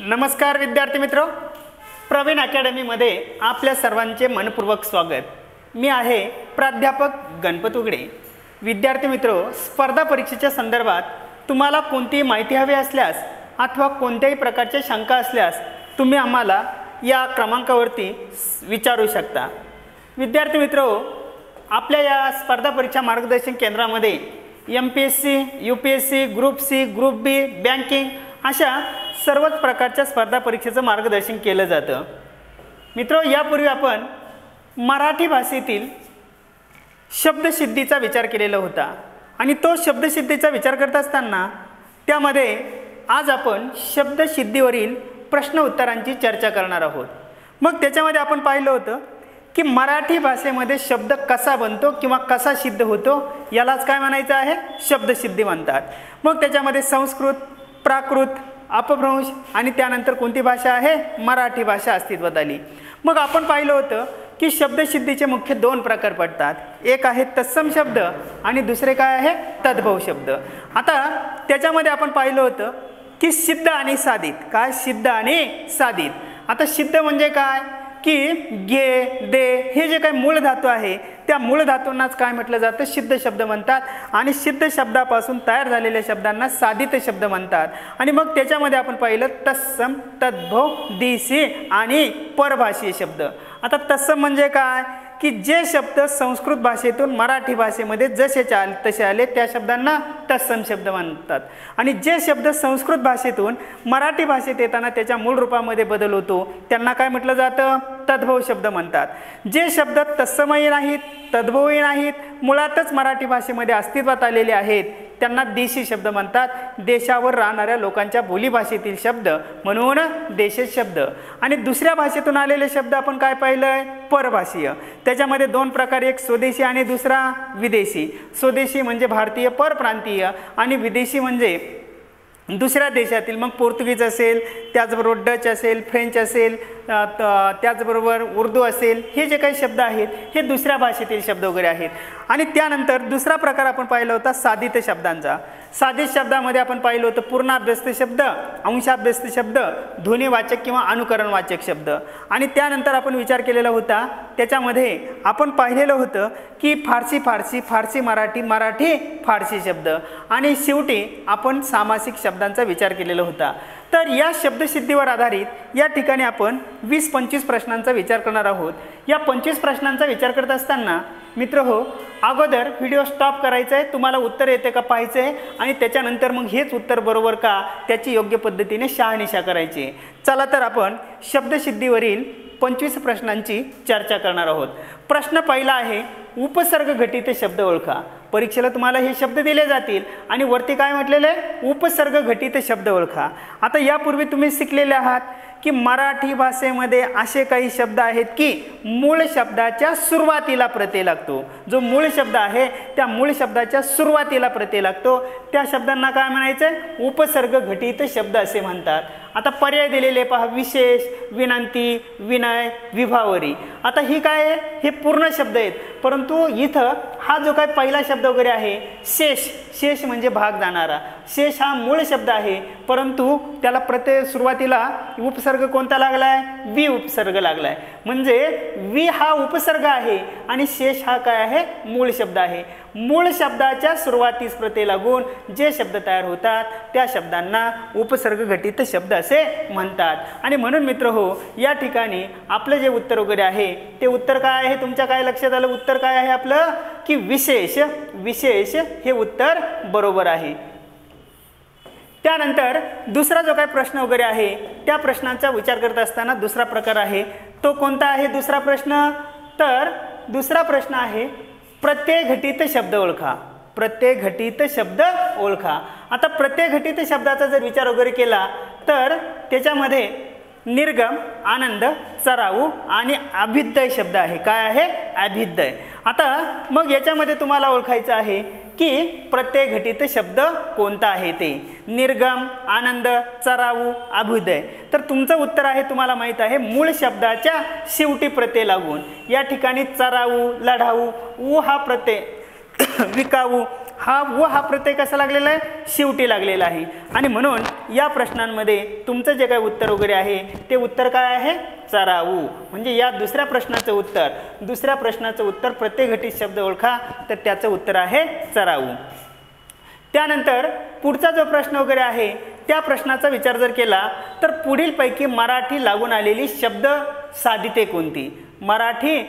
नमस्कार विद्यार्थी मित्र, प्रवीण अकॅडमीमध्ये आपल्या सर्वांचे मनपूर्वक स्वागत। मी आहे प्राध्यापक गणपत उगडे। विद्यार्थी मित्र, स्पर्धा परीक्षेच्या संदर्भात तुम्हाला कोणतीही माहिती हवी असल्यास अथवा कोणत्याही प्रकारच्या शंका असल्यास तुम्ही आम्हाला या क्रमांकावरती विचारू शकता। विद्यार्थी मित्र, आपल्या या स्पर्धा परीक्षा मार्गदर्शन केंद्रामध्ये MPSC, UPSC, group C, group B, banking अशा सर्वच प्रकारच्या स्पर्धा परीक्षेचं मार्गदर्शन केलं जातं। मित्रो, यापूर्वी आपण मराठी भाषेतील शब्दसिद्धीचा विचार केलेला होता आणि तो शब्दसिद्धीचा विचार करत असताना त्यामध्ये आज आपण शब्दसिद्धीवरील प्रश्न उत्तरांची चर्चा करणार आहोत। मग त्याच्यामध्ये आपण पाहिलं होतं की मराठी भाषेमध्ये शब्द कसा बनतो किंवा कसा सिद्ध होतो यालाच काय म्हणायचं आहे, शब्दसिद्धी म्हणतात। मग त्याच्यामध्ये संस्कृत, प्राकृत, अपभ्रंश आणि त्यानंतर कोणती भाषा आहे, मराठी भाषा अस्तित्वात आली। मग आपण पाहिलं होतं की शब्दसिद्धीचे मुख्य दोन प्रकार पडतात, एक आहे तत्सम शब्द आणि दुसरे काय आहे, तद्भव शब्द। आता त्याच्यामध्ये आपण पाहिलं होतं की सिद्ध आणि साधित, काय सिद्ध आणि साधित। आता सिद्ध म्हणजे काय की गे, दे हे जे काही मूळ धातू आहे त्या मूळ धातूंनाच काय म्हटलं जातं, सिद्ध शब्द म्हणतात आणि सिद्ध शब्दापासून तयार झालेल्या शब्दांना साधित शब्द म्हणतात। आणि मग त्याच्यामध्ये आपण पाहिलं तत्सम, तद्भव, देशी आणि परभाषीय शब्द। आता तत्सम म्हणजे काय की जे शब्द संस्कृत भाषेतून मराठी भाषेमध्ये जसे तसे आले त्या शब्दांना तत्सम शब्द म्हणतात आणि जे शब्द संस्कृत भाषेतून मराठी भाषेत येताना त्याच्या मूळ रूपामध्ये बदल होतो त्यांना काय म्हटलं जातं, तद्भव शब्द म्हणतात। जे शब्द तत्समही नाहीत, तद्भवही नाहीत, मुळातच मराठी भाषेमध्ये अस्तित्वात आलेले आहेत त्यांना देशी शब्द म्हणतात। देशावर राहणाऱ्या लोकांच्या बोलीभाषेतील शब्द म्हणून देशी शब्द। आणि दुसऱ्या भाषेतून आलेले शब्द आपण काय पाहिलंय, परभाषीय। त्याच्यामध्ये दोन प्रकार, एक स्वदेशी आणि दुसरा विदेशी। स्वदेशी म्हणजे भारतीय परप्रांतीय आणि विदेशी म्हणजे दुसऱ्या देशातील, मग पोर्तुगीज असेल, त्याचबरोबर डच असेल, फ्रेंच असेल, त्याचबरोबर उर्दू असेल, हे जे काही शब्द आहेत हे दुसऱ्या भाषेतील शब्द वगैरे आहेत। आणि त्यानंतर दुसरा प्रकार आपण पाहिला होता साधित शब्दांचा। साधित शब्दामध्ये आपण पाहिलं होतं पूर्णाभ्यस्त शब्द, अंशाभ्यस्त शब्द, ध्वनिवाचक किंवा अनुकरणवाचक शब्द। आणि त्यानंतर आपण विचार केलेला होता त्याच्यामध्ये आपण पाहिलेलं होतं की फारसी फारसी, फारसी मराठी, मराठी फारसी शब्द। आणि शेवटी आपण सामासिक शब्दांचा विचार केलेला होता। तर या शब्दसिद्धीवर आधारित या ठिकाणी आपण 20-25 प्रश्नांचा विचार करणार आहोत। या 25 प्रश्नांचा विचार करत असताना मित्र हो, अगोदर व्हिडिओ स्टॉप करायचा आहे, तुम्हाला उत्तर येते का पाहायचं आहे आणि त्याच्यानंतर मग हेच उत्तर बरोबर का त्याची योग्य पद्धतीने शहानिशा करायची। चला तर आपण शब्दसिद्धीवरील 25 प्रश्नांची चर्चा करणार आहोत। प्रश्न पहिला आहे, उपसर्ग घटित शब्द ओळखा। परीक्षेला तुम्हाला हे शब्द दिले जातील आणि वरती काय म्हटलेलं आहे, उपसर्ग घटित शब्द ओळखा। आता यापूर्वी तुम्ही शिकलेले आहात की मराठी भाषेमध्ये असे काही शब्द आहेत की मूळ शब्दाच्या सुरुवातीला प्रत्यय लागतो। जो मूळ शब्द आहे त्या मूळ शब्दाच्या सुरुवातीला प्रत्यय लागतो त्या शब्दांना काय म्हणायचं, उपसर्ग घटित शब्द असे म्हणतात। आता पर्याय दिलेले पहा, विशेष, विनंती, विनय, विभावरी। आता ही काय आहे, हे पूर्ण शब्द आहेत, परंतु इथं हा जो काय पहिला शब्द वगैरे आहे शेष, शेष म्हणजे भाग जाणारा, शेष हा मूळ शब्द आहे परंतु त्याला प्रत्यय सुरुवातीला उपसर्ग कोणता लागलाय, वि उपसर्ग लागलाय। म्हणजे वि हा उपसर्ग आहे आणि शेष हा काय आहे, मूळ शब्द आहे। मूळ शब्दाच्या सुरुवातीस प्रत्यय लागून जे शब्द तयार होतात त्या शब्दांना उपसर्ग घटित शब्द असे म्हणतात। आणि म्हणून मित्र हो, या ठिकाणी आपलं जे उत्तर वगैरे आहे ते उत्तर काय आहे, तुमच्या काय लक्षात आलं, उत्तर काय आहे आपलं की विशेष, विशेष हे उत्तर बरोबर आहे। त्यानंतर दुसरा जो काही प्रश्न वगैरे आहे त्या प्रश्नांचा विचार करत असताना दुसरा प्रकार आहे, तो कोणता आहे दुसरा प्रश्न, तर दुसरा प्रश्न आहे प्रत्यय घटित शब्द ओळखा। प्रत्यय घटित शब्द ओळखा। आता प्रत्यय घटित शब्दाचा जर विचार वगैरे केला तर त्याच्यामध्ये निर्गम, आनंद, चराऊ आणि अभिद्य शब्द आहे। काय आहे, अभिद्य। आता मग याच्यामध्ये तुम्हाला ओळखायचं आहे की प्रत्यय घटित शब्द कोणता आहे, ते निर्गम, आनंद, चराऊ, अभ्युदय। तर तुमचं उत्तर आहे, तुम्हाला माहित आहे, मूळ शब्दाच्या शेवटी प्रत्यय लागून। या ठिकाणी चराऊ, लढाऊ, उ हा प्रत्यय, विकाऊ हा व हा प्रत्यय कसा लागलेला आहे, शेवटी लागलेला आहे. आणि म्हणून या प्रश्नांमध्ये तुमचं जे काही उत्तर वगैरे आहे ते उत्तर काय आहे, चराऊ. म्हणजे या दुसऱ्या प्रश्नाचं उत्तर प्रत्यय घटित शब्द ओळखा, तर त्याचं उत्तर आहे चराऊ. त्यानंतर पुढचा जो प्रश्न वगैरे आहे त्या प्रश्नाचा विचार जर केला तर पुढीलपैकी मराठी लागून आलेली शब्द साधिते कोणती, मराठी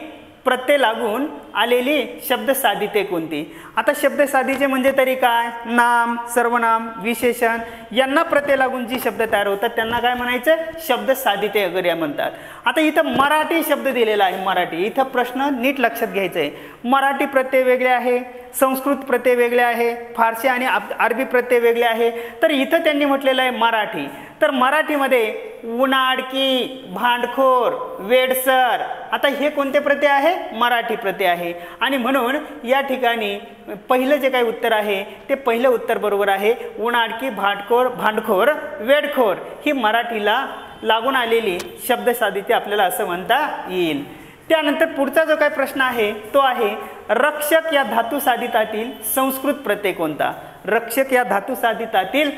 प्रत्यय लागून आलेली शब्द साधिते कोणती. आता शब्द साधीचे म्हणजे तरी काय, नाम, सर्वनाम, विशेषण यांना प्रत्यय लागून जी शब्द तयार होतात त्यांना काय म्हणायचं, शब्द साधिते वगैरे म्हणतात. आता इथं मराठी शब्द दिलेला आहे, मराठी. इथं प्रश्न नीट लक्षात घ्यायचा आहे. मराठी प्रत्यय वेगळे आहे, संस्कृत प्रत्यय वेगळे आहे, फारसी आणि अरबी प्रत्यय वेगळे आहे. तर इथं त्यांनी म्हटलेलं आहे मराठी. तर मराठीमध्ये उनाडकी, भांडखोर, वेडसर, आता हे कोणते प्रत्यय आहे, मराठी प्रत्यय आहे. आणि म्हणून या ठिकाणी पहिलं जे काही उत्तर आहे ते पहिलं उत्तर बरोबर आहे. उनाडकी, भांडखोर, वेडखोर ही मराठीला लागून आलेली शब्द साधिते आपल्याला असं म्हणता येईल. त्यानंतर पुढचा जो काही प्रश्न आहे तो आहे रक्षक या धातू साधितातील संस्कृत प्रत्यय कोणता. रक्षक या धातू साधितातील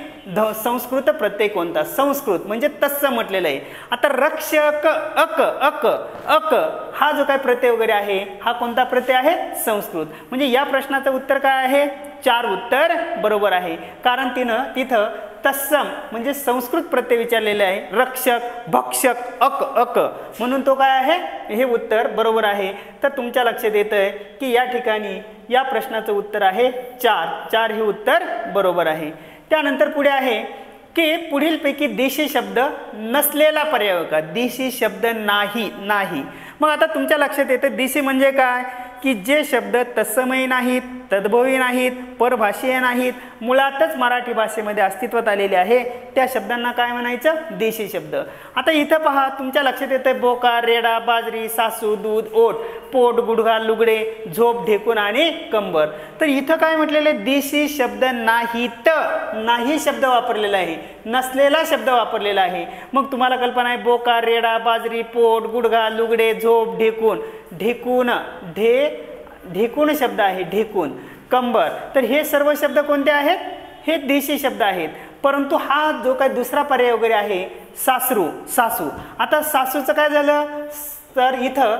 संस्कृत प्रत्यय कोणता. संस्कृत म्हणजे तत्सम म्हटलेलं आहे. आता रक्षक, अक अक अक हा जो काही प्रत्यय वगैरे आहे हा कोणता प्रत्यय आहे, संस्कृत. म्हणजे या प्रश्नाचं उत्तर काय आहे, 4 उत्तर बरोबर आहे. कारण तिथं तत्सम म्हणजे संस्कृत प्रत्यय विचारलेले आहे, रक्षक, भक्षक, अक अक, म्हणून तो काय आहे, हे उत्तर बरोबर आहे. तर तुमच्या लक्षात येतंय की या ठिकाणी या प्रश्नाचं उत्तर आहे 4 हे उत्तर बरोबर आहे. त्यानंतर पुढे आहे की पुढीलपैकी देशी शब्द नसलेला पर्याय का. देशी शब्द नाही. मग आता तुमच्या लक्षात येतं देशी म्हणजे काय, की जे शब्द तत्समयी नाहीत, तद्भवी नाहीत, परभाषीय नाहीत, मुळातच मराठी भाषेमध्ये अस्तित्वात आलेले आहे त्या शब्दांना काय म्हणायचं, देशी शब्द. आता इथं पहा तुमच्या लक्षात येतं बोका, रेडा, बाजरी, सासू, दूध, ओट, पोट, गुडघा, लुगडे, झोप, ढेकून आणि कंबर. तर इथं काय म्हटलेले, देशी शब्द नाहीत, नाही शब्द वापरलेला आहे, नसलेला शब्द वापरलेला आहे. मग तुम्हाला कल्पना आहे बोका, रेडा, बाजरी, पोट, गुडघा, लुगडे, झोप, ढेकून, ढेकून शब्द आहे, ढेकून, कंबर. तर हे सर्व शब्द कोणते आहेत, हे देशी शब्द आहेत. परंतु हा जो काही दुसरा पर्याय वगैरे आहे सासरू, सासू. आता सासूचं काय झालं, तर इथं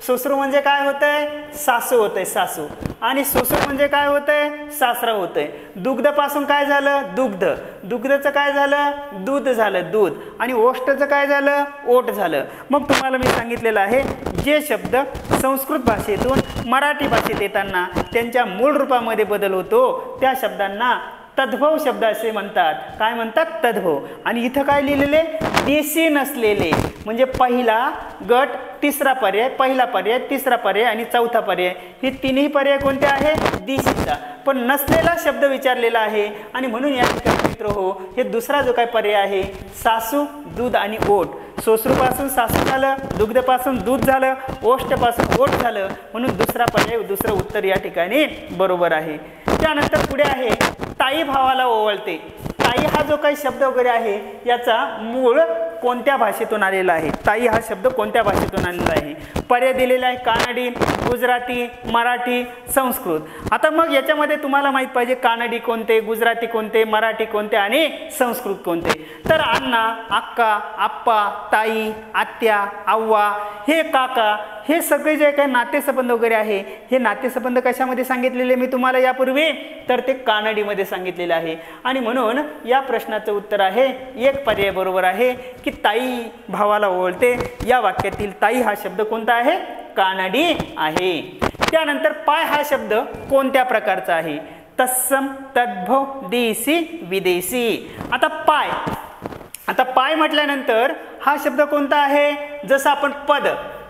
सोसरू म्हणजे काय होतंय, सासू होतंय, सासू. आणि सोसरू म्हणजे काय होतंय, सासरा होतंय. दुग्धपासून काय झालं, दुग्धचं काय झालं, दूध झालं, दूध. आणि ओष्टचं काय झालं, ओट झालं. मग तुम्हाला मी सांगितलेलं आहे जे शब्द संस्कृत भाषेतून मराठी भाषेत येताना त्यांच्या मूळ रूपामध्ये बदल होतो त्या शब्दांना तद्भव शब्द असे म्हणतात. काय म्हणतात, तद्भव. आणि इथं काय लिहिलेले, देशी नसलेले. म्हणजे पहिला गट, तिसरा पर्याय, पहिला पर्याय, तिसरा पर्याय आणि चौथा पर्याय, हे तिन्ही पर्याय कोणते आहे, देशीचा. पण नसलेला शब्द विचारलेला आहे. आणि म्हणून या ठिकाणी मित्र हो, हे दुसरा जो काही पर्याय आहे सासू, दूध आणि ओट. सोसरूपासून सासू झालं, दुग्धपासून दूध झालं, ओष्टपासून ओट झालं. म्हणून दुसरा पर्याय, दुसरं उत्तर या ठिकाणी बरोबर आहे. त्यानंतर पुढे आहे ताई भावाला ओवाळते. ताई हा जो काही शब्द वगैरे आहे याचा मूळ कोणत्या भाषेतून आलेला आहे, ताई हा शब्द कोणत्या भाषेतून आलेला आहे. पर्याय दिलेला आहे कानडी, गुजराती, मराठी, संस्कृत. आता मग याच्यामध्ये तुम्हाला माहित पाहिजे कानडी कोणते, गुजराती कोणते, मराठी कोणते आणि संस्कृत कोणते. तर अण्णा, अक्का, आप्पा, ताई, आत्या, आव्वा, हे काका, हे सगळे जे काही नातेसंबंध वगैरे आहे हे नातेसंबंध कशामध्ये सांगितलेले मी तुम्हाला यापूर्वी, तर ते कानडीमध्ये सांगितलेले आहे. आणि म्हणून या प्रश्नाचं उत्तर आहे एक पर्याय बरोबर आहे की ताई भावाला ओवाळते. या वाक्यातील ताई हा शब्द कोणता आहे, कानडी आहे. त्यानंतर पाय हा शब्द कोणत्या प्रकारचा आहे, तत्सम, तद्भव, देशी, विदेशी. आता पाय म्हटल्यानंतर हा शब्द कोणता आहे, जसं आपण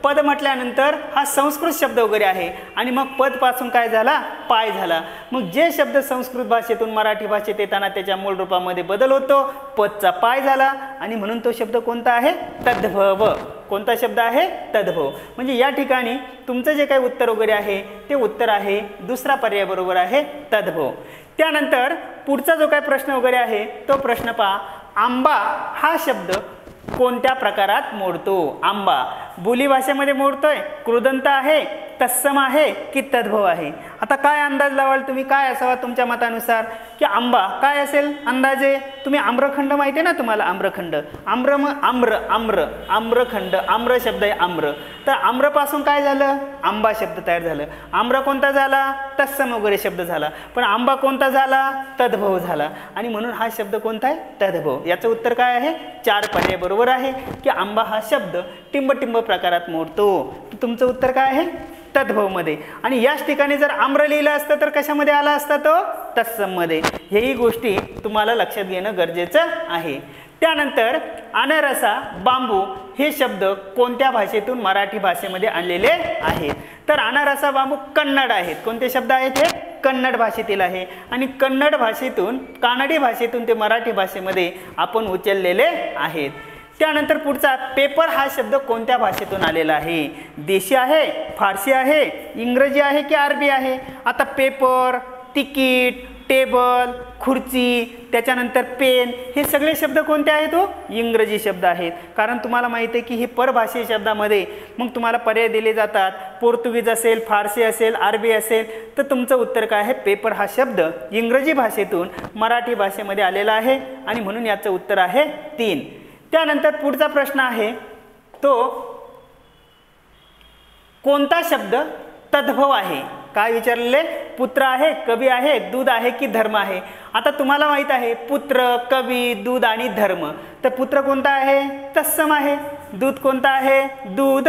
पद म्हटल्यानंतर हा संस्कृत शब्द वगैरे आहे. आणि मग पद पासून काय झाला, पाय झाला. मग जे शब्द संस्कृत भाषेतून मराठी भाषेत येताना त्याच्या मूळ रूपामध्ये बदल होतो, पदचा पाय झाला. आणि म्हणून तो शब्द कोणता आहे, तद्भव. कोणता शब्द आहे, तद्भव. म्हणजे या ठिकाणी तुमचं जे काही उत्तर वगैरे आहे ते उत्तर आहे दुसरा पर्याय बरोबर आहे, तद्भव. त्यानंतर पुढचा जो काही प्रश्न वगैरे आहे तो प्रश्न पहा. आंबा हा शब्द कोणत्या प्रकारात मोडतो. आंबा बोली भाषेमध्ये मोडतोय, कृदंत आहे, तत्सम आहे की तद्भव आहे? आता काय अंदाज लावाल तुम्ही, काय असावा तुमच्या मतानुसार की आंबा काय असेल अंदाजे? तुम्ही आम्रखंड माहिती आहे ना तुम्हाला, आम्रखंड, आम्रखंड, आम्र शब्द आहे आम्र, तर आम्रपासून काय झालं, आंबा शब्द तयार झालं. आम्र कोणता झाला, तत्सम वगैरे शब्द झाला, पण आंबा कोणता झाला, तद्भव झाला. आणि म्हणून हा शब्द कोणता आहे, तद्भव. याचं उत्तर काय आहे, 4 पर्याय बरोबर आहे की आंबा हा शब्द टिंब प्रकारात मोडतो. तुमचं उत्तर काय आहे, तद्भव मध्ये. आणि याच ठिकाणी जर आम्र लिहिलं असतं तर कशामध्ये आला असता तो, तत्सम मध्ये. हेही गोष्टी तुम्हाला लक्षात घेणं गरजेचं आहे. त्यानंतर अनरसा, बांबू हे शब्द कोणत्या भाषेतून मराठी भाषेमध्ये आणलेले आहेत? तर अनरसा, बांबू कन्नड आहेत. कोणते शब्द आहेत हे, कन्नड भाषेतील आहे. आणि कन्नड भाषेतून, कानडी भाषेतून ते मराठी भाषेमध्ये आपण उचललेले आहेत. त्यानंतर पुढचा पेपर हा शब्द कोणत्या भाषेतून आलेला आहे? देशी आहे, फारसी आहे, इंग्रजी आहे की अरबी आहे? आता पेपर, तिकीट, टेबल, खुर्ची, त्याच्यानंतर पेन, हे सगळे शब्द कोणते आहेत, तो इंग्रजी शब्द आहेत. कारण तुम्हाला माहिती आहे की हे परभाषी शब्दामध्ये मग तुम्हाला पर्याय दिले जातात. पोर्तुगीज असेल, फारसी असेल, अरबी असेल, तर तुमचं उत्तर काय आहे, पेपर हा शब्द इंग्रजी भाषेतून मराठी भाषेमध्ये आलेला आहे आणि म्हणून याचं उत्तर आहे 3. त्यानंतर पुढचा प्रश्न आहे तो कोणता शब्द तद्भव आहे? काय विचारलेले, पुत्र आहे, कवी आहे, दूध आहे की धर्म आहे? आता तुम्हाला माहित आहे पुत्र, कवी, दूध आणि धर्म. तर पुत्र कोणता आहे, तत्सम आहे. दूध कोणता आहे, दूध,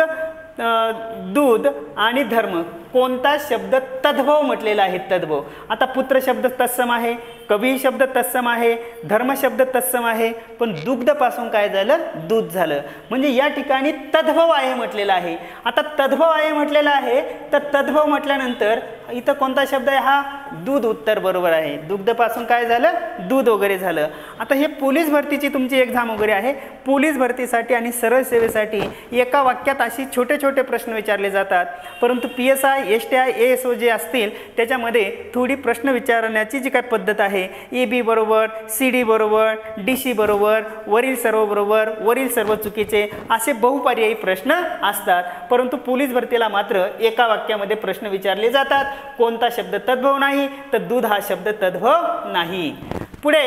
दूध आणि धर्म. कोणता शब्द तद्भव म्हटलेला आहे, तद्भव. आता पुत्र शब्द तत्सम आहे, कवी शब्द तत्सम आहे, धर्म शब्द तत्सम आहे, पण दुग्धपासून काय झालं, दूध झालं. म्हणजे या ठिकाणी तद्भव आहे म्हटलेला आहे. आता तद्भव आहे म्हटलेला आहे, तर तद्भव म्हटल्यानंतर इथं कोणता शब्द आहे, हा दूध उत्तर बरोबर आहे. दुग्धपासून काय झालं, दूध वगैरे झालं. आता हे पोलीस भरतीची तुमची एक्झाम वगैरे आहे. पोलीस भरतीसाठी आणि सरळ सेवेसाठी एका वाक्यात अशी छोटे छोटे प्रश्न विचारले जातात. परंतु PSI, STI, ASO जे असतील त्याच्यामध्ये थोडी प्रश्न विचारण्याची जी काय पद्धत आहे, AB बरोबर, CD बरोबर, DC बरोबर, वरील सर्व बरोबर, वरील सर्व चुकीचे, असे बहुपर्यायी प्रश्न असतात. परंतु पोलीस भरतीला मात्र एका वाक्यामध्ये प्रश्न विचारले जातात. कोणता शब्द तद्भव नाही, तर दूध हा शब्द तद्भव नाही. पुढे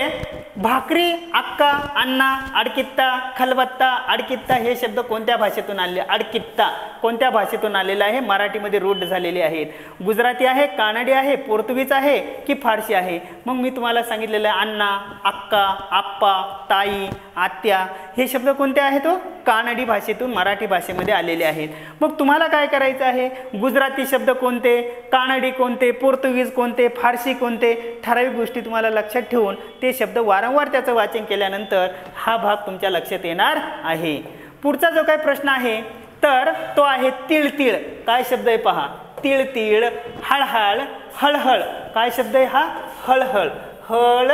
भाकरी, अक्का, अण्णा, अडकित्ता, खलबत्ता, अडकित्ता हे शब्द कोणत्या भाषेतून आले? अडकित्ता कोणत्या भाषेतून आलेला आहे? मराठीमध्ये रूढ झालेले आहेत. गुजराती आहे, कानडी आहे, पोर्तुगीज आहे की फारसी आहे? मग मी तुम्हाला सांगितलेलं आहे अण्णा, अक्का, आप्पा, ताई, आत्या हे शब्द कोणते आहेत? तो कानडी भाषेतून मराठी भाषेमध्ये आलेले आहेत. मग तुम्हाला काय करायचं आहे? गुजराती शब्द कोणते, कानडी कोणते, पोर्तुगीज कोणते, फारसी कोणते, ठराविक गोष्टी तुम्हाला लक्षात ठेवून ते शब्द वारंवार त्याचं वाचन केल्यानंतर हा भाग तुमच्या लक्षात येणार आहे. पुढचा जो काही प्रश्न आहे तर तो आहे तिळतिळ. काय शब्द आहे पहा, तिळतिळ, हळहळ, हळहळ. काय शब्द आहे हा? हळहळ. हळ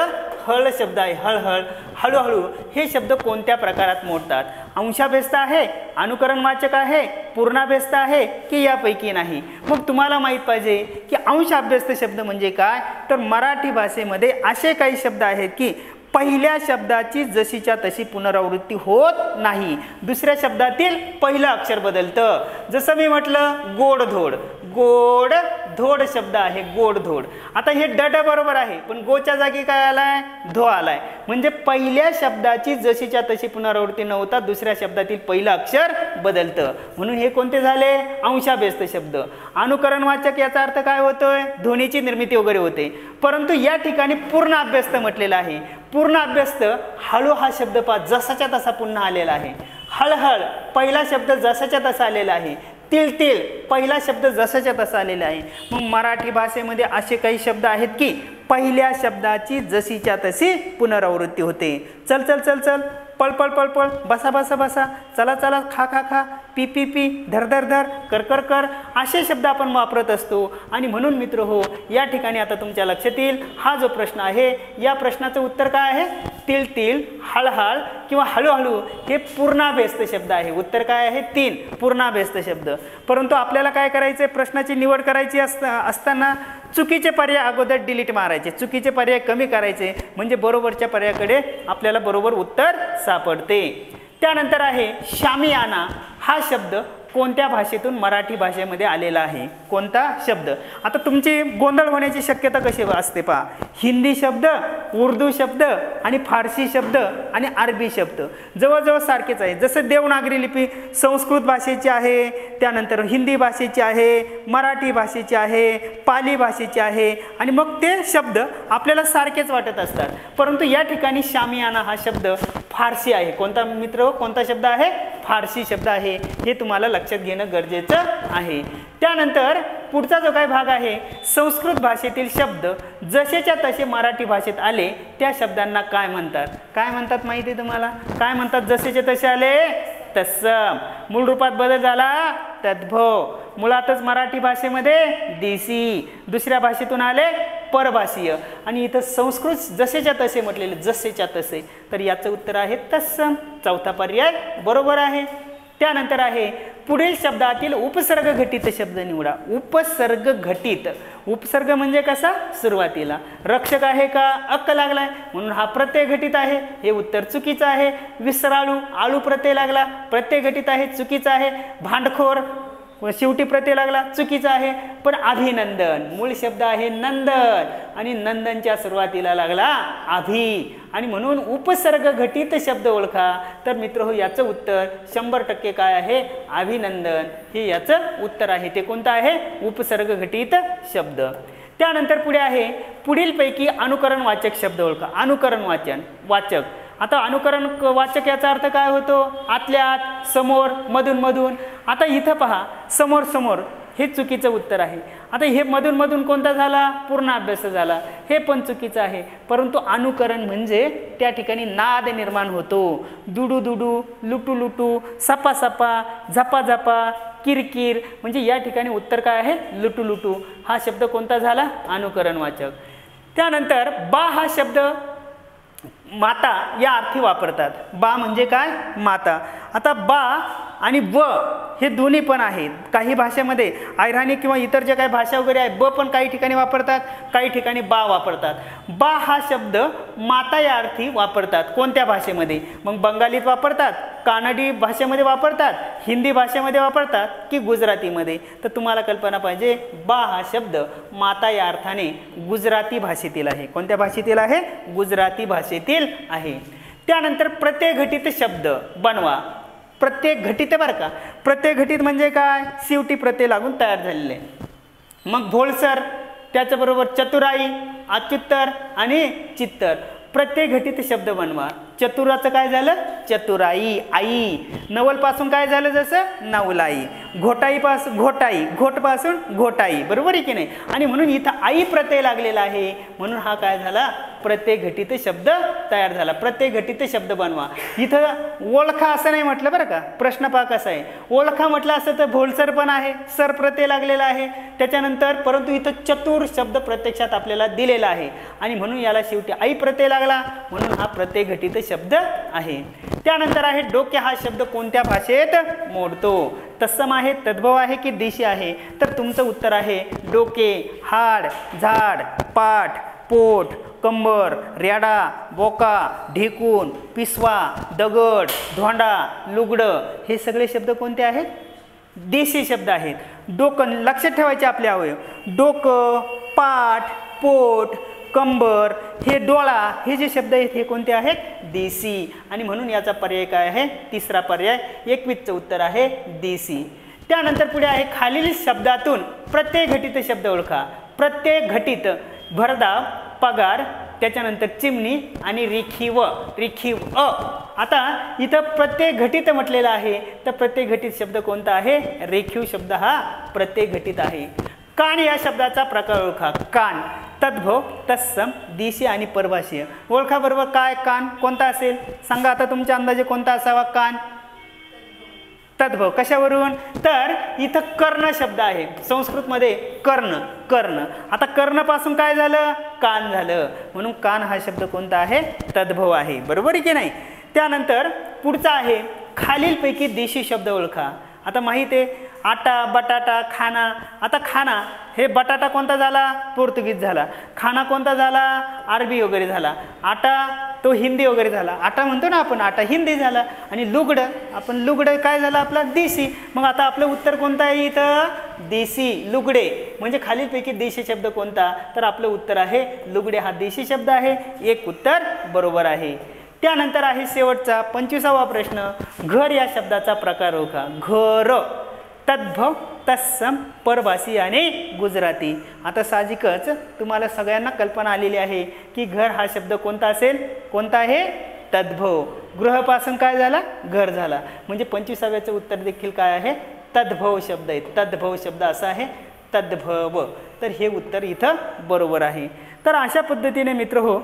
हळ शब्द आहे, हळहळ, हळूहळू हे शब्द कोणत्या प्रकारात मोडतात? अंशाभ्यस्त आहे, अनुकरणवाचक आहे, पूर्णाभ्यस्त आहे की यापैकी नाही? मग तुम्हाला माहीत पाहिजे की अंशाभ्यस्त शब्द म्हणजे काय, तर मराठी भाषेमध्ये असे काही शब्द आहेत की पहिल्या शब्दाची जशीच्या तशी पुनरावृत्ती होत नाही, दुसऱ्या शब्दातील पहिलं अक्षर बदलतं. जसं मी म्हटलं गोडधोड, गोड धोड शब्द आहे, गोडधोड. आता हे ड बरोबर आहे, पण गोच्या जागी काय आलाय, धो आलाय. म्हणजे पहिल्या शब्दाची जशीच्या तशी पुनरावृत्ती न होता दुसऱ्या शब्दातील पहिलं अक्षर बदलतं. म्हणून हे कोणते झाले? अंशाभ्यस्त शब्द. अनुकरणवाचक याचा अर्थ काय होतोय? ध्वनीची निर्मिती वगैरे होते. परंतु या ठिकाणी पूर्ण अभ्यस्त म्हटलेला आहे. पूर्ण अभ्यस्त हळू हा शब्द पहा जसाच्या तसा पुन्हा आलेला आहे. हळहळ पहिला शब्द जसाच्या तसा आलेला आहे. तिळतिळ पहिला शब्द जसाच्या तसा आलेला आहे. मग मराठी भाषेमध्ये असे काही शब्द आहेत की पहिल्या शब्दाची जशीच्या तशी पुनरावृत्ती होते. चल चल चल चल, पळ पळ पळ पळ, बसा बसा बसा, चला चला, खा खा खा, पी पी पी, धर धर धर, कर कर कर, असे शब्द आपण वापरत असतो. आणि म्हणून मित्र हो, या ठिकाणी आता तुमच्या लक्षात येईल हा जो प्रश्न आहे या प्रश्नाचं उत्तर काय आहे? तिळतिळ, हळहळ किंवा हळूहळू हे पूर्णाभ्यस्त शब्द आहे. उत्तर काय आहे? 3 पूर्णाभ्यस्त शब्द. परंतु आपल्याला काय करायचं आहे? प्रश्नाची निवड करायची असताना चुकीचे पर्याय अगोदर डिलीट मारायचे, चुकीचे पर्याय कमी करायचे, म्हणजे बरोबरच्या पर्यायाकडे आपल्याला बरोबर उत्तर सापडते. त्यानंतर आहे शामियाना. हा शब्द कोणत्या भाषेतून मराठी भाषेमध्ये आलेला आहे, कोणता शब्द. आता तुमची गोंधळ होण्याची शक्यता कशी असते पहा. हिंदी शब्द, उर्दू शब्द आणि फारसी शब्द आणि अरबी शब्द जवळजवळ सारखेच आहे. जसं देवनागरी लिपी संस्कृत भाषेची आहे, त्यानंतर हिंदी भाषेची आहे, मराठी भाषेची आहे, पाली भाषेची आहे आणि मग ते शब्द आपल्याला सारखेच वाटत असतात. परंतु या ठिकाणी शामियाना हा शब्द फारसी आहे. कोणता मित्र, कोणता शब्द आहे? फारसी शब्द आहे. हे तुम्हाला लक्षात घेणं गरजेचं आहे. त्यानंतर पुढचा जो काही भाग आहे, संस्कृत भाषेतील शब्द जसेच्या तसे मराठी भाषेत आले त्या शब्दांना काय म्हणतात? काय म्हणतात माहिती आहे तुम्हाला? काय म्हणतात? जसेचे तसे आले तत्सम, मूळ रूपात बदल झाला तद्भव, मुळातच मराठी भाषेमध्ये देशी, दुसऱ्या भाषेतून आले परभाषीय आणि इथं संस्कृत जसेच्या तसे म्हटलेले जसेच्या तसे, तर याचं उत्तर आहे तत्सम. चौथा पर्याय बरोबर आहे. त्यानंतर आहे पुढील शब्दातील उपसर्ग घटित शब्द निवडा. उपसर्ग घटित, उपसर्ग म्हणजे कसा? सुरुवातीला. रक्षक आहे का? अक्क लागलाय म्हणून हा प्रत्यय घटित आहे, हे उत्तर चुकीचं आहे. विसराळू, आळू प्रत्यय लागला, प्रत्यय घटित आहे, चुकीचं आहे. भांडखोर, शेवटी प्रत्यय लागला, चुकीचा आहे. पण अभिनंदन, मूळ शब्द आहे नंदन आणि नंदनच्या सुरुवातीला लागला अभि आणि म्हणून उपसर्ग घटित शब्द ओळखा. तर मित्र याचं उत्तर 100% काय आहे? अभिनंदन हे याचं उत्तर आहे. ते कोणतं आहे? उपसर्ग घटित शब्द. त्यानंतर पुढे आहे पुढीलपैकी अनुकरण वाचक शब्द ओळखा. अनुकरण वाचक. आता अनुकरण वाचक याचा अर्थ काय होतो? आतल्या आत, समोर, मधून मधून. आता इथं पहा, समोर समोर हे चुकीचं उत्तर आहे. आता हे मधून मधून कोणता झाला? पूर्ण अभ्यास झाला, हे पण चुकीचं आहे. परंतु अनुकरण म्हणजे त्या ठिकाणी नाद निर्माण होतो. दुडू दुडू, लुटू लुटू, सपा सपा, झपा झपा, किरकिर, म्हणजे या ठिकाणी उत्तर काय आहे? लुटू लुटू. हा शब्द कोणता झाला? अनुकरण वाचक. त्यानंतर बा हा शब्द माता या अर्थी वापरतात. बा म्हणजे काय? माता. आता बा आणि व हे दोन्ही पण आहेत. काही भाषेमध्ये अहिराणी किंवा इतर जे काही भाषा वगैरे आहे, ब पण काही ठिकाणी वापरतात, काही ठिकाणी बा वापरतात. बा हा शब्द माता या अर्थी वापरतात. कोणत्या भाषेमध्ये? मग बंगालीत वापरतात, कानडी भाषेमध्ये वापरतात, हिंदी भाषेमध्ये वापरतात की गुजरातीमध्ये? तर तुम्हाला कल्पना पाहिजे, बा हा शब्द माता या अर्थाने गुजराती भाषेतील आहे. कोणत्या भाषेतील आहे? गुजराती भाषेतील आहे. त्यानंतर प्रत्यय घटित शब्द बनवा. प्रत्यय घटित बरं का. प्रत्यय घटित म्हणजे काय? शेवटी प्रत्यय लागून तयार झालेले. मग भोळसर, त्याच्याबरोबर चतुराई, अच्युत्तर आणि चित्तर. प्रत्यय घटित शब्द बनवा. चतुराचं काय झालं? चतुराई, आई. नवलपासून काय झालं? जसं नवलाई. घोटाईपासून घोटाई, घोटपासून घोटाई, बरोबर आहे की नाही? आणि म्हणून इथं आई प्रत्यय लागलेला आहे, म्हणून हा काय झाला? प्रत्यय घटित शब्द तयार झाला. प्रत्यय घटित शब्द बनवा. इथं ओळखा असं नाही म्हटलं बरं का. प्रश्न पहा कसा आहे. ओळखा म्हटलं असं तर भोलसर पण आहे, सर प्रत्यय लागलेला आहे त्याच्यानंतर, परंतु इथं चतुर शब्द प्रत्यक्षात आपल्याला दिलेला आहे आणि म्हणून याला शेवटी आई प्रत्यय लागला, म्हणून हा प्रत्यय घटित शब्द आहे. त्यानंतर आहे डोके हा शब्द कोणत्या भाषेत मोडतो? तत्सम आहे, तद्भव आहे की देशी आहे? तर तुमचं उत्तर आहे डोके. हाड, झाड, पाठ, पोट, कंबर, रेडा, बोका, ढेकून, पिसवा, दगड, धोंडा, लुगडं, हे सगळे शब्द कोणते आहेत? देशी शब्द आहेत. डोकं लक्षात ठेवायचे आपले अवयव. डोकं, पाठ, पोट, कंबर, हे डोळा, हे जे शब्द आहेत हे कोणते आहेत? देशी. आणि म्हणून याचा पर्याय काय आहे? तिसरा पर्याय. 21चं उत्तर आहे देशी. त्यानंतर पुढे आहे खालील शब्दातून प्रत्यय घटित शब्द ओळखा. प्रत्यय घटित, भरधाव, पगार, त्याच्यानंतर चिमणी आणि रेखीव, रेखीव अ. आता इथं प्रत्यय घटित म्हटलेला आहे, तर प्रत्यय घटित शब्द कोणता आहे? रेखीव शब्द हा प्रत्यय घटित आहे. कान या शब्दाचा प्रकार ओळखा. कान, तद्भव, तत्सम, देशी आणि परभाषीय. ओळखा बरोबर काय कान कोणता असेल? सांगा आता तुमच्या अंदाजे कोणता असावा कान? तद्भव. कशावरून? तर इथं कर्ण शब्द आहे संस्कृतमध्ये. कर्ण, कर्ण. आता कर्णपासून काय झालं? कान झालं, म्हणून कान हा शब्द कोणता आहे? तद्भव आहे, बरोबर आहे की नाही? त्यानंतर पुढचा आहे खालीलपैकी देशी शब्द ओळखा. आता माहिती आहे आटा, बटाटा, खाना. आता खाना हे बटाटा कोणता झाला? पोर्तुगीज झाला. खाना कोणता झाला? अरबी वगैरे झाला. आटा तो हिंदी वगैरे झाला. आटा म्हणतो ना आपण, आटा हिंदी झाला. आणि लुगडं, आपण लुगडं काय झालं आपला? देशी. मग आता आपलं उत्तर कोणतं आहे इथं? देशी, लुगडे. म्हणजे खालीलपैकी देशी शब्द कोणता? तर आपलं उत्तर आहे लुगडे. हा देशी शब्द आहे. एक उत्तर बरोबर आहे. त्यानंतर आहे शेवटचा 25वा प्रश्न. घर या शब्दाचा प्रकार ओळखा. घर, तद्भव, तत्सम, परभाषी आणि गुजराती. आता साहजिकच तुम्हाला सगळ्यांना कल्पना आलेली आहे की घर हा शब्द कोणता असेल? कोणता आहे? तद्भव. गृहापासून काय झाला? घर झाला. म्हणजे 25व्याचं उत्तर देखील काय आहे? तद्भव शब्द आहे. तद्भव शब्द असा आहे, तद्भव. तर हे उत्तर इथं बरोबर आहे. तर अशा पद्धतीने मित्र हो,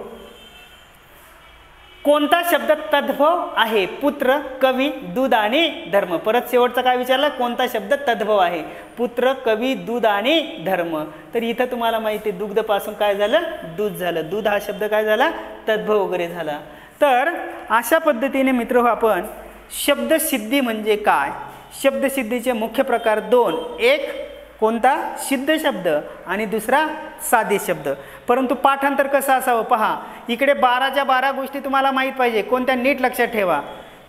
कोणता शब्द तद्भव आहे? पुत्र, कवी, दूध आणि धर्म. परत शेवटचा काय विचारला? कोणता शब्द तद्भव आहे? पुत्र, कवी, दूध आणि धर्म. तर इथं तुम्हाला माहिती आहे दुग्धपासून काय झालं? दूध झालं. दूध हा शब्द काय झाला? तद्भव वगैरे झाला. तर अशा पद्धतीने मित्र हो, आपण शब्दसिद्धी म्हणजे काय, शब्दसिद्धीचे मुख्य प्रकार दोन. एक कोणता? सिद्ध शब्द आणि दुसरा साधे शब्द. परंतु पाठांतर कसं असावं पहा. इकडे 12च्या 12 गोष्टी तुम्हाला माहीत पाहिजे. कोणत्या? नीट लक्षात ठेवा.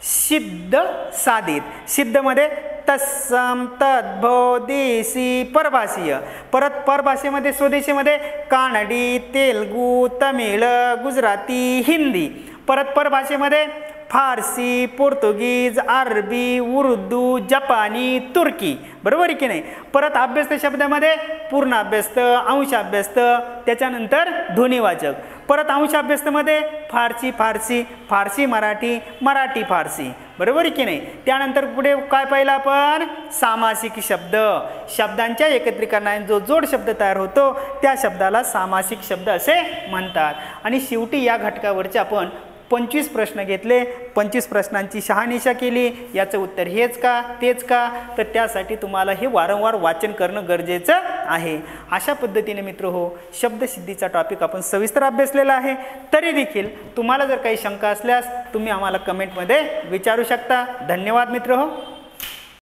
सिद्ध, साधित. सिद्धमध्ये तत्सम, तद्भव, देशी, परभाषीय. परत परभाषेमध्ये स्वदेशीमध्ये कानडी, तेलगू, तमिळ, गुजराती, हिंदी. परत परभाषेमध्ये फारसी, पोर्तुगीज, अरबी, उर्दू, जपानी, तुर्की. बरोबर आहे की नाही? परत अभ्यस्त शब्दामध्ये पूर्ण अभ्यस्त, अंश अभ्यस्त, त्याच्यानंतर ध्वनिवाचक. परत अंश अभ्यस्तमध्ये फारसी, फारसी, फारसी मराठी, मराठी फारसी. बरोबर आहे की नाही? त्यानंतर पुढे काय पाहिलं आपण? सामासिक शब्द. शब्दांच्या एकत्रीकरणाने जो जोड शब्द तयार होतो त्या शब्दाला सामासिक शब्द असे म्हणतात. आणि शेवटी या घटकावरचे आपण 25 प्रश्न घेतले. 25 प्रश्नांची शहानिशा केली. याचं उत्तर हेच का तेच का? तर त्यासाठी तुम्हाला हे वारंवार वाचन करणं गरजेचं आहे. अशा पद्धतीने मित्र हो, शब्दसिद्धीचा टॉपिक आपण सविस्तर अभ्यासलेला आहे. तरी देखील तुम्हाला जर काही शंका असल्यास तुम्ही आम्हाला कमेंटमध्ये विचारू शकता. धन्यवाद मित्र हो.